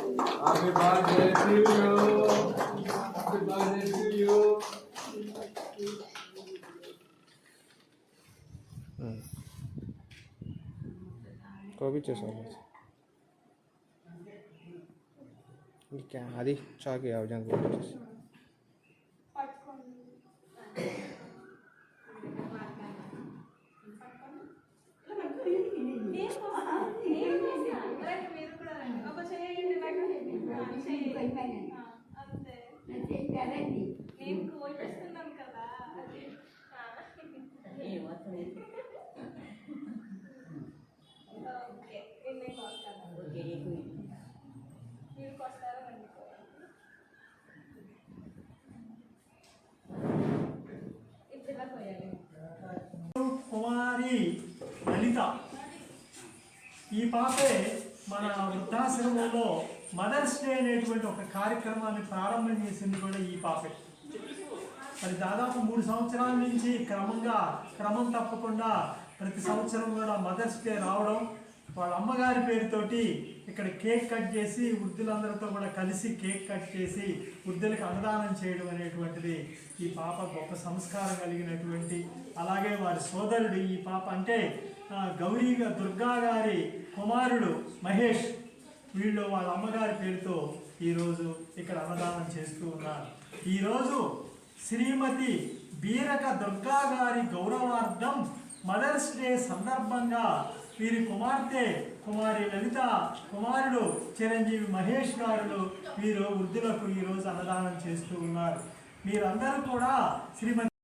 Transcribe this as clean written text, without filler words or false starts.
Happy birthday to you. Happy birthday to you. Copy चेसा क्या అది చాకి అవజాన్ కొట్టేసి కుమారి లలిత ఈ పాపే మన వృద్ధాశ్రమంలో మదర్స్ డే అనేటువంటి ఒక కార్యక్రమాన్ని ప్రారంభం చేసింది కూడా ఈ పాపే. మరి దాదాపు 3 సంవత్సరాల నుంచి క్రమం తప్పకుండా ప్రతి సంవత్సరం కూడా మదర్స్ డే రావడం, వాళ్ళ అమ్మగారి పేరుతోటి ఇక్కడ కేక్ కట్ చేసి వృద్ధులందరితో కూడా కలిసి కేక్ కట్ చేసి వృద్ధులకు అన్నదానం చేయడం అనేటువంటిది ఈ పాప గొప్ప సంస్కారం కలిగినటువంటి. అలాగే వారి సోదరుడు ఈ పాప అంటే దుర్గా గారి కుమారుడు మహేష్, వీళ్ళు వాళ్ళ అమ్మగారి పేరుతో ఈరోజు ఇక్కడ అన్నదానం చేస్తూ ఉన్నారు. ఈరోజు శ్రీమతి బీరక దుర్గా గారి గౌరవార్థం మదర్స్ డే సందర్భంగా వీరి కుమారి లలిత కుమారుడు చిరంజీవి మహేష్ గారు వీరు వృద్ధులకు ఈరోజు అన్నదానం చేస్తూ ఉన్నారు. మీరందరూ కూడా శ్రీమతి